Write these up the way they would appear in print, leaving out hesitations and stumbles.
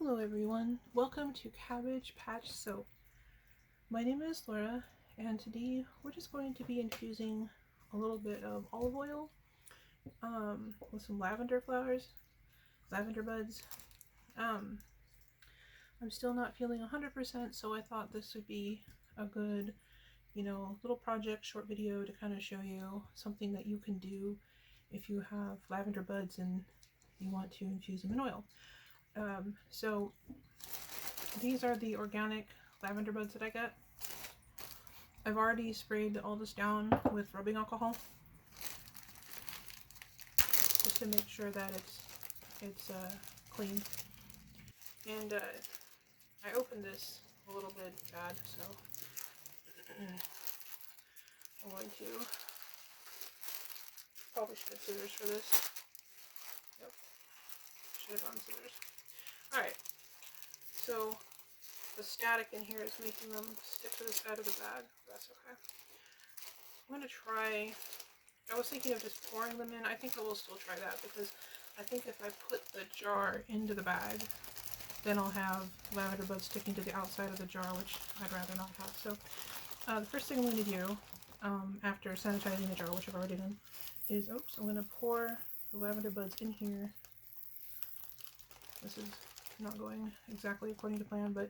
Hello everyone, welcome to Cabbage Patch Soap. My name is Laura and today we're just going to be infusing a little bit of olive oil with some lavender flowers, lavender buds. I'm still not feeling 100%, so I thought this would be a good, little project, short video to kind of show you something that you can do if you have lavender buds and you want to infuse them in oil. So these are the organic lavender buds that I got. I've already sprayed all this down with rubbing alcohol just to make sure that it's clean. And I opened this a little bit bad, so I'm going to probably should have scissors for this. Yep, should have gotten scissors. Alright, so the static in here is making them stick to the side of the bag. That's okay. I'm going to try, I was thinking of just pouring them in. I think I will still try that because I think if I put the jar into the bag, then I'll have lavender buds sticking to the outside of the jar, which I'd rather not have. So the first thing I'm going to do after sanitizing the jar, which I've already done, is, I'm going to pour the lavender buds in here. This is not going exactly according to plan, but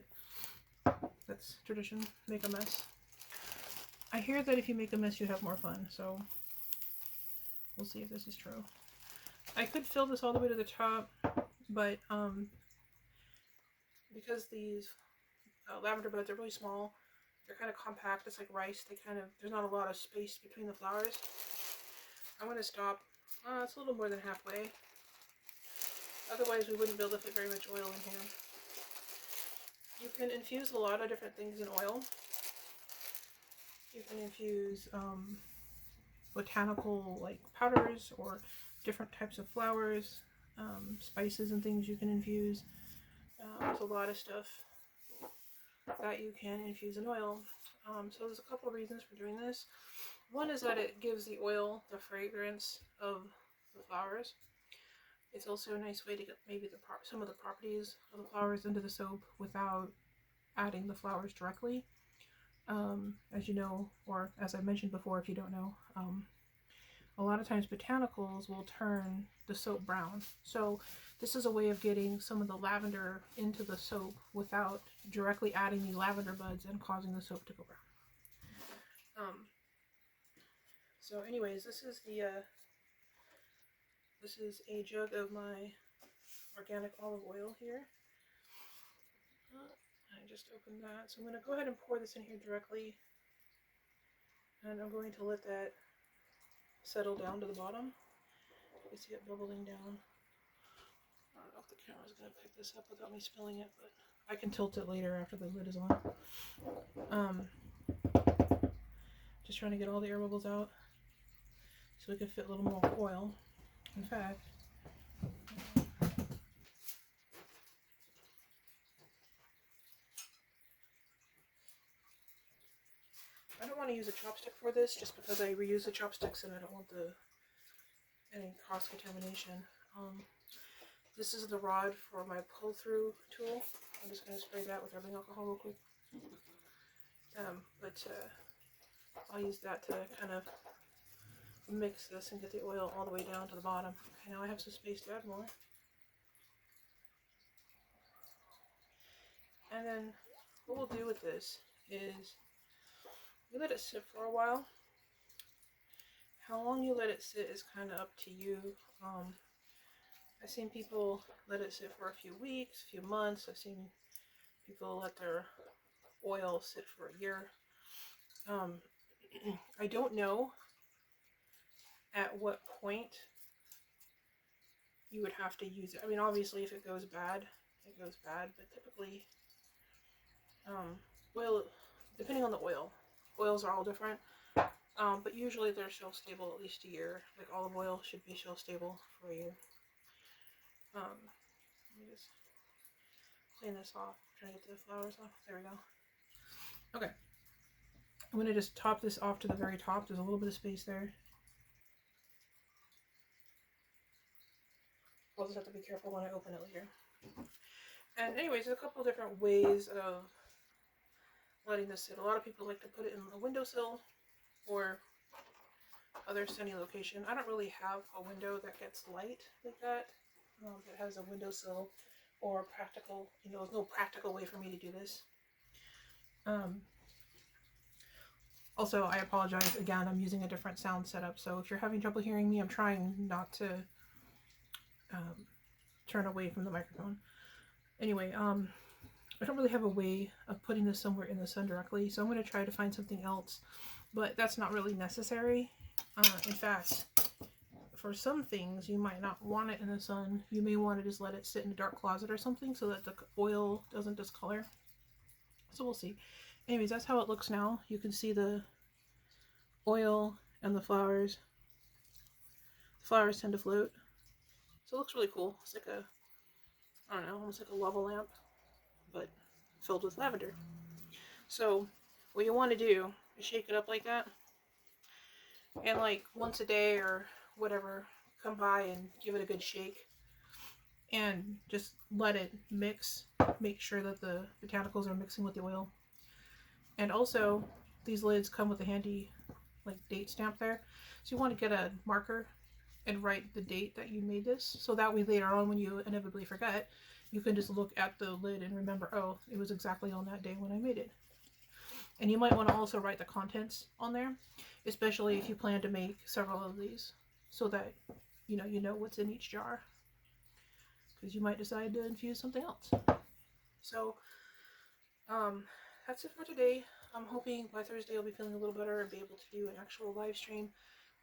that's tradition. Make a mess. I hear that if you make a mess, you have more fun, so we'll see if this is true. I could fill this all the way to the top, but because these lavender buds are really small, they're kind of compact. It's like rice. There's not a lot of space between the flowers. I'm going to stop. It's a little more than halfway. Otherwise, we wouldn't be able to fit very much oil in here. You can infuse a lot of different things in oil. You can infuse botanical like powders or different types of flowers, spices and things you can infuse. There's a lot of stuff that you can infuse in oil. So there's a couple of reasons for doing this. One is that it gives the oil the fragrance of the flowers. It's also a nice way to get maybe some of the properties of the flowers into the soap without adding the flowers directly. As you know, or as I mentioned before if you don't know, a lot of times botanicals will turn the soap brown. So this is a way of getting some of the lavender into the soap without directly adding the lavender buds and causing the soap to go brown. So anyways, this is a jug of my organic olive oil here. I just opened that, so I'm going to go ahead and pour this in here directly, and I'm going to let that settle down to the bottom. You see it bubbling down. I don't know if the camera's going to pick this up without me spilling it, but I can tilt it later after the lid is on. Just trying to get all the air bubbles out so we can fit a little more oil. In fact, I don't want to use a chopstick for this just because I reuse the chopsticks and I don't want any cross contamination. This is the rod for my pull through tool. I'm just going to spray that with rubbing alcohol real quick. I'll use that to kind of mix this and get the oil all the way down to the bottom. Okay, now I have some space to add more. And then what we'll do with this is we let it sit for a while. How long you let it sit is kind of up to you. I've seen people let it sit for a few weeks, a few months. I've seen people let their oil sit for a year. I don't know at what point you would have to use it. I mean, obviously if it goes bad, it goes bad, but typically oil, depending on the oil, oils are all different. But usually they're shelf stable at least a year. Like olive oil should be shelf stable for a year. Let me just clean this off. Trying to get the flowers off. There we go. Okay. I'm going to just top this off to the very top. There's a little bit of space there. I'll just have to be careful when I open it later. And anyways, there's a couple different ways of letting this sit. A lot of people like to put it in a windowsill or other sunny location. I don't really have a window that gets light like that, that has a windowsill or practical, there's no practical way for me to do this. Also, I apologize again, I'm using a different sound setup, so if you're having trouble hearing me, I'm trying not to turn away from the microphone. Anyway, I don't really have a way of putting this somewhere in the sun directly, so I'm going to try to find something else, but that's not really necessary. In fact, for some things, you might not want it in the sun. You may want to just let it sit in a dark closet or something so that the oil doesn't discolor. So we'll see. Anyways, that's how it looks now. You can see the oil and the flowers. The flowers tend to float. So it looks really cool. It's like a, I don't know, almost like a lava lamp, but filled with lavender. So what you want to do is shake it up like that. And like once a day or whatever, come by and give it a good shake. And just let it mix. Make sure that the botanicals are mixing with the oil. And also, these lids come with a handy like date stamp there. So you want to get a marker and write the date that you made this. So that way later on when you inevitably forget, you can just look at the lid and remember, oh, it was exactly on that day when I made it. And you might want to also write the contents on there, especially if you plan to make several of these, so that you know what's in each jar. Because you might decide to infuse something else. So, that's it for today. I'm hoping by Thursday I'll be feeling a little better and be able to do an actual live stream.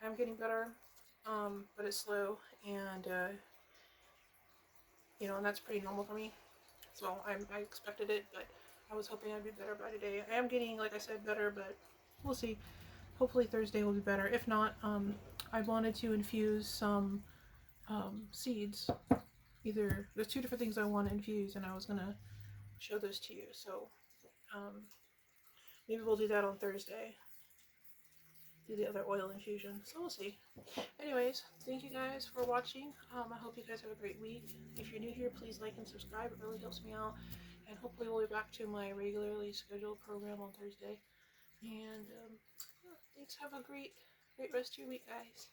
I'm getting better, but it's slow, and and that's pretty normal for me. So I expected it, but I was hoping I'd be better by today. I am getting, like I said, better, but we'll see. Hopefully Thursday will be better. If not, I wanted to infuse some seeds. There's two different things I want to infuse, and I was gonna show those to you. So maybe we'll do that on Thursday. Do the other oil infusion. So we'll see. Anyways, thank you guys for watching. I hope you guys have a great week. If you're new here, please like and subscribe. It really helps me out. And hopefully we'll be back to my regularly scheduled program on Thursday. And yeah, thanks. Have a great rest of your week, guys.